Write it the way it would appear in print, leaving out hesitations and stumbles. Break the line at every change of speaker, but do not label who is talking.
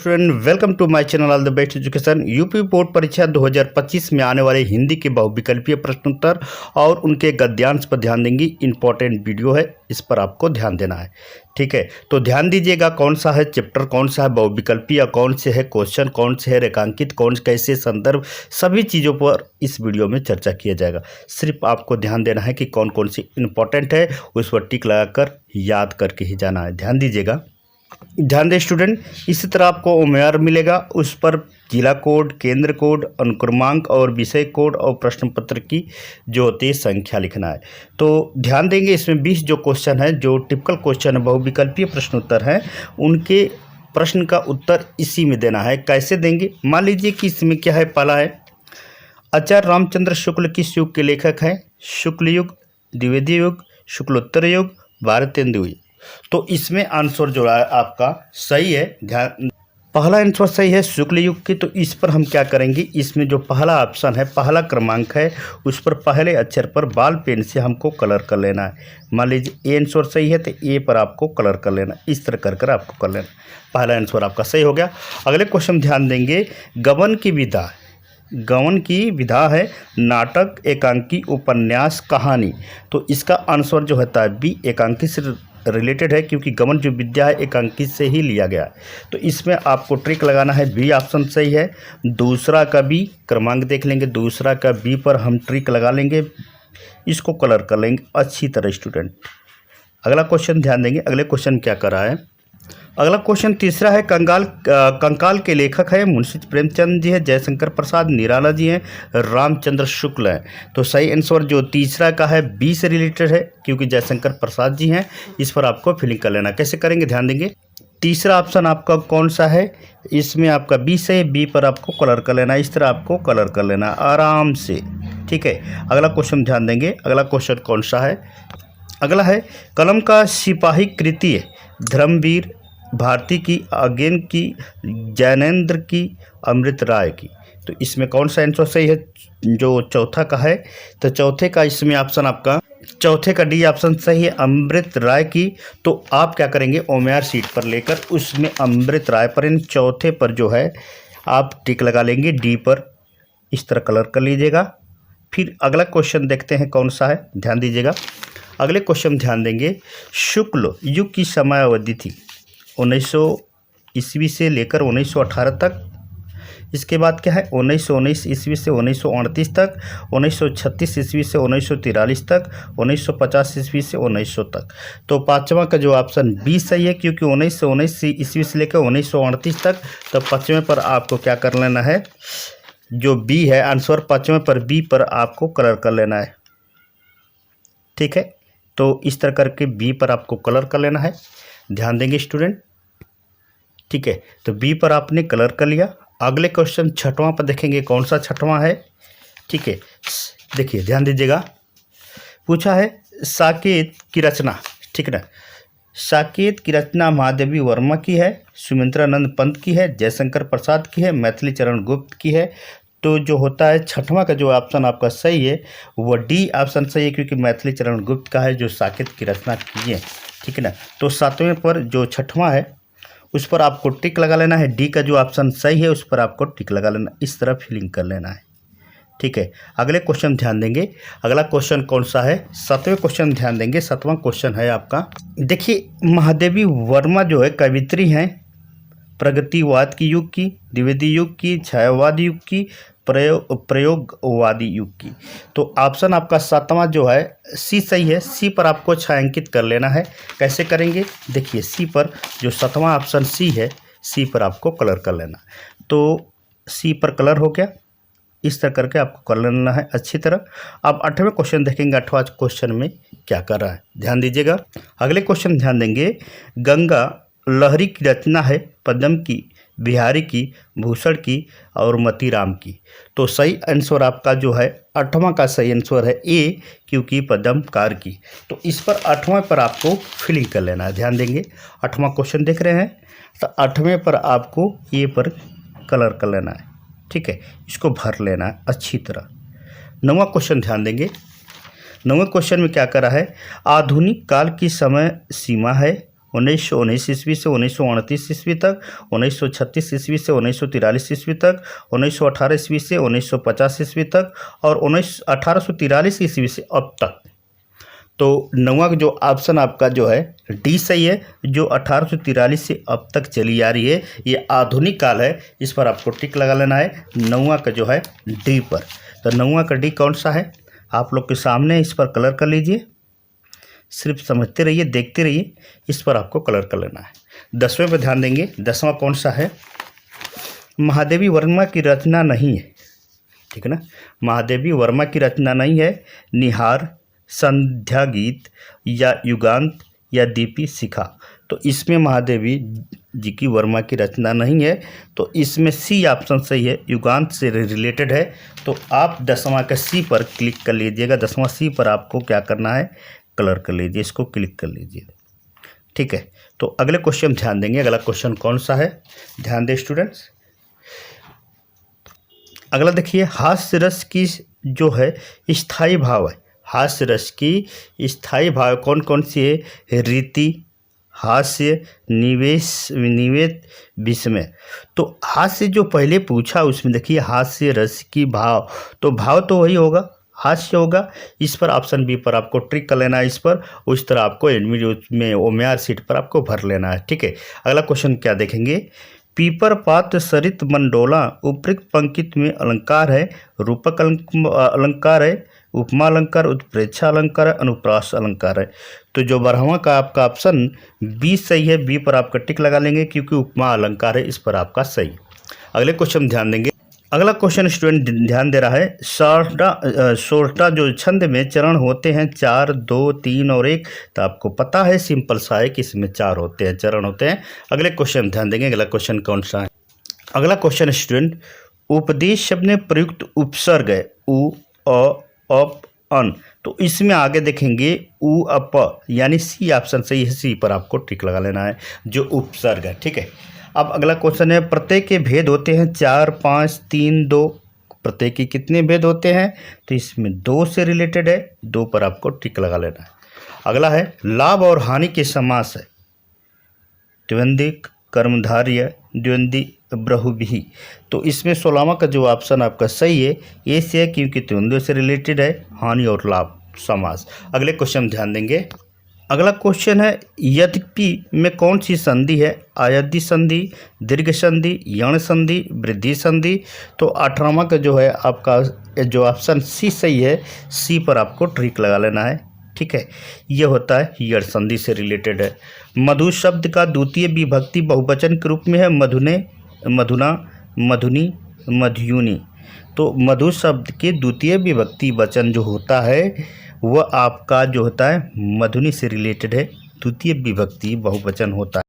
Student, welcome to my channel all the best education. UP board परीक्षा 2025 में आने वाले हिंदी के बहुविकल्पीय प्रश्नोत्तर और उनके गद्यांश पर ध्यान देंगे। इंपॉर्टेंट वीडियो है, इस पर आपको ध्यान देना है। ठीक है, तो ध्यान दीजिएगा कौन सा है चैप्टर, कौन सा है बहुविकल्पीय, कौन से है क्वेश्चन, कौन से है रेखांकित, कौन कैसे संदर्भ, सभी चीज़ों पर इस वीडियो में चर्चा किया जाएगा। सिर्फ आपको ध्यान देना है कि कौन कौन सी इंपॉर्टेंट है, उस पर टिक लगाकर याद करके ही जाना है। ध्यान दीजिएगा, ध्यान दें स्टूडेंट। इसी तरह आपको ओमेआर मिलेगा, उस पर जिला कोड, केंद्र कोड, अनुक्रमांक और विषय कोड और प्रश्न पत्र की जो होती है संख्या लिखना है। तो ध्यान देंगे, इसमें 20 जो क्वेश्चन है, जो टिपिकल क्वेश्चन है, बहुविकल्पीय प्रश्न उत्तर हैं, उनके प्रश्न का उत्तर इसी में देना है। कैसे देंगे, मान लीजिए कि इसमें क्या है, पहला है आचार्य रामचंद्र शुक्ल किस युग के लेखक हैं? शुक्ल युग, द्विवेदी युग, शुक्लोत्तर युग, भारतेंदु युग। तो इसमें आंसर जो है आपका सही है। ध्यान, पहला आंसर सही है शुक्ल युग की। तो इस पर हम क्या करेंगे, इसमें जो पहला ऑप्शन है, पहला क्रमांक है, उस पर पहले अक्षर पर बाल पेन से हमको कलर कर लेना है। मान लीजिए ए आंसर सही है तो ए पर आपको कलर कर लेना, इस तरह कर कर आपको कर लेना। पहला आंसर आपका सही हो गया। अगले क्वेश्चन ध्यान देंगे, गबन की विधा, गबन की विधा है नाटक, एकांकी, उपन्यास, कहानी। तो इसका आंसर जो होता है बी, एकांकी से रिलेटेड है, क्योंकि गमन जो विद्या है एकांकी से ही लिया गया है। तो इसमें आपको ट्रिक लगाना है, बी ऑप्शन सही है। दूसरा का बी, क्रमांक देख लेंगे, दूसरा का बी पर हम ट्रिक लगा लेंगे, इसको कलर कर लेंगे अच्छी तरह स्टूडेंट। अगला क्वेश्चन ध्यान देंगे, अगले क्वेश्चन क्या कर रहा है। अगला क्वेश्चन तीसरा है, कंकाल के लेखक है मुंशी प्रेमचंद जी है, जयशंकर प्रसाद निराला जी हैं, रामचंद्र शुक्ल हैं। तो सही आंसर जो तीसरा का है बी से रिलेटेड है, क्योंकि जयशंकर प्रसाद जी हैं। इस पर आपको फिलिंग कर लेना। कैसे करेंगे, ध्यान देंगे। तीसरा ऑप्शन आपका कौन सा है, इसमें आपका बी से, बी पर आपको कलर कर लेना, इस तरह आपको कलर कर लेना आराम से। ठीक है, अगला क्वेश्चन ध्यान देंगे। अगला क्वेश्चन कौन सा है, अगला है कलम का सिपाही कृति है धर्मवीर, भारती की, अगेन की, जैनेन्द्र की, अमृत राय की। तो इसमें कौन सा आंसर सही है, जो चौथा का है? तो चौथे का इसमें ऑप्शन आपका, चौथे का डी ऑप्शन सही है, अमृत राय की। तो आप क्या करेंगे, ओमेआर सीट पर लेकर उसमें अमृत राय पर, इन चौथे पर जो है आप टिक लगा लेंगे, डी पर इस तरह कलर कर लीजिएगा। फिर अगला क्वेश्चन देखते हैं कौन सा है, ध्यान दीजिएगा। अगले क्वेश्चन ध्यान देंगे, शुक्ल युग की समय अवधि थी 1900 ईस्वी से लेकर 1918 तक। इसके बाद क्या है, 1919 ईस्वी से 1938 तक, 1936 ईस्वी से 1943 तक, 1950 ईस्वी से 1900 तक। तो पाँचवा का जो ऑप्शन बी सही है, क्योंकि 1919 ईस्वी से लेकर 1938 तक। तो पाँचवें पर आपको क्या कर लेना है, जो बी है आंसर, पाँचवें पर बी पर आपको कलर कर लेना है। ठीक है, तो इस तरह करके बी पर आपको कलर कर लेना है। ध्यान देंगे स्टूडेंट। ठीक है, तो बी पर आपने कलर कर लिया। अगले क्वेश्चन छठवां पर देखेंगे, कौन सा छठवां है। ठीक है, देखिए ध्यान दीजिएगा। पूछा है साकेत की रचना, ठीक ना, साकेत की रचना महादेवी वर्मा की है, सुमित्रानंद पंत की है, जयशंकर प्रसाद की है, मैथिली चरण गुप्त की है। तो जो होता है छठवां का जो ऑप्शन आपका सही है वो डी ऑप्शन सही है, क्योंकि मैथिली चरण गुप्त का है जो साकेत की रचना की है। ठीक है ना, तो सातवें पर जो छठवां है उस पर आपको टिक लगा लेना है। डी का जो ऑप्शन सही है उस पर आपको टिक लगा लेना, इस तरह फिलिंग कर लेना है। ठीक है, अगले क्वेश्चन ध्यान देंगे। अगला क्वेश्चन कौन सा है, सातवें क्वेश्चन ध्यान देंगे। सातवां क्वेश्चन है आपका, देखिए महादेवी वर्मा जो है कवित्री हैं, प्रगतिवाद की युग की, द्विवेदी युग की, छायावाद युग की, प्रयोगवादी युग की। तो ऑप्शन आपका सातवां जो है सी सही है, सी पर आपको छायांकित कर लेना है। कैसे करेंगे, देखिए सी पर जो सातवां ऑप्शन सी है, सी पर आपको कलर कर लेना। तो सी पर कलर हो गया, इस तरह करके आपको कर लेना है अच्छी तरह। अब आठवें क्वेश्चन देखेंगे, आठवां क्वेश्चन में क्या कर रहा है, ध्यान दीजिएगा। अगले क्वेश्चन ध्यान देंगे, गंगा लहरी की रचना है पद्म की, बिहारी की, भूषण की और मतीराम की। तो सही आंसर आपका जो है आठवां का सही आंसर है ए, क्योंकि पद्मकार की। तो इस पर आठवें पर आपको फिलिंग कर लेना है। ध्यान देंगे, आठवां क्वेश्चन देख रहे हैं, तो आठवें पर आपको ए पर कलर कर लेना है। ठीक है, इसको भर लेना है अच्छी तरह। नौवां क्वेश्चन ध्यान देंगे। नौवें क्वेश्चन में क्या करा है, आधुनिक काल की समय सीमा है 1919 ईस्वी से 1938 ईस्वी तक, 1936 ईस्वी से 1943 ईस्वी तक, 1918 ईस्वी से 1950 ईस्वी तक और 1843 ईस्वी से अब तक। तो नौवां जो ऑप्शन आपका जो है डी सही है, जो 1843 से अब तक चली आ रही है, ये आधुनिक काल है। इस पर आपको टिक लगा लेना है नौवां का जो है डी पर। तो नौवां का डी कौन सा है आप लोग के सामने, इस पर कलर कर लीजिए। सिर्फ समझते रहिए, देखते रहिए, इस पर आपको कलर कर लेना है। 10वें पर ध्यान देंगे। 10वां कौन सा है? महादेवी वर्मा की रचना नहीं है, ठीक है ना। महादेवी वर्मा की रचना नहीं है। निहार, संध्या गीत या युगांत या दीपी शिखा। तो इसमें महादेवी जी की वर्मा की रचना नहीं है, तो इसमें सी ऑप्शन सही है, युगांत से रिलेटेड है। तो आप 10वां का सी पर क्लिक कर लीजिएगा। 10वां सी पर आपको क्या करना है, कलर कर लीजिए, इसको क्लिक कर लीजिए, ठीक है। तो अगले क्वेश्चन ध्यान देंगे। अगला क्वेश्चन कौन सा है, ध्यान दें स्टूडेंट्स। अगला देखिए, हास्य रस की जो है स्थायी भाव है। हास्य रस की स्थायी भाव कौन कौन सी है? रीति, हास्य, निवेद, विस्मय। तो हास्य जो पहले पूछा उसमें देखिए हास्य रस की भाव, तो भाव तो वही होगा, हास्य होगा। इस पर ऑप्शन बी पर आपको ट्रिक कर लेना है। इस पर उस तरह आपको एडमिट में ओमेआर सीट पर आपको भर लेना है, ठीक है। अगला क्वेश्चन क्या देखेंगे, पीपर पात सरित मंडोला उपयुक्त पंक्ति में अलंकार है, रूपक अलंकार है, उपमा अलंकार, उत्प्रेक्षा अलंकार है, अनुप्रास अलंकार है। तो जो 12वां का आपका ऑप्शन बी सही है, बी पर आपका टिक लगा लेंगे क्योंकि उपमा अलंकार है, इस पर आपका सही। अगले क्वेश्चन ध्यान देंगे। अगला क्वेश्चन स्टूडेंट ध्यान दे रहा है, सोरठा जो छंद में चरण होते हैं 4, 2, 3 और 1। तो आपको पता है सिंपल सा है कि इसमें 4 होते हैं, चरण होते हैं। अगले क्वेश्चन ध्यान देंगे। अगला क्वेश्चन कौन सा है? अगला क्वेश्चन स्टूडेंट, उपदेश शब्द में प्रयुक्त उपसर्ग है उ, अ, अप, अन। तो इसमें आगे देखेंगे उ, अप, यानी सी ऑप्शन सही है, सी पर आपको टिक लगा लेना है, जो उपसर्ग है, ठीक है। अब अगला क्वेश्चन है, प्रत्यय के भेद होते हैं 4, 5, 3, 2। प्रत्यय के कितने भेद होते हैं? तो इसमें 2 से रिलेटेड है, 2 पर आपको टिक लगा लेना है। अगला है, लाभ और हानि के समास है द्वंद्वी, कर्मधारय, द्वंद्वी, बहुव्रीहि। तो इसमें 16वां का जो ऑप्शन आपका सही है, ये से है क्योंकि द्वंद्व से रिलेटेड है, हानि और लाभ समास। अगले क्वेश्चन ध्यान देंगे। अगला क्वेश्चन है, यद्यपि में कौन सी संधि है? आयद्धि संधि, दीर्घ संधि, यण संधि, वृद्धि संधि। तो 18वां का जो है आपका जो ऑप्शन सी सही है, सी पर आपको ट्रिक लगा लेना है, ठीक है। यह होता है यण संधि से रिलेटेड है। मधु शब्द का द्वितीय विभक्ति बहुवचन के रूप में है मधुने, मधुना, मधुनी, मधुयुनी। तो मधु शब्द के द्वितीय विभक्ति वचन जो होता है वह आपका जो होता है मधुनी से रिलेटेड है, द्वितीय विभक्ति बहुवचन होता है।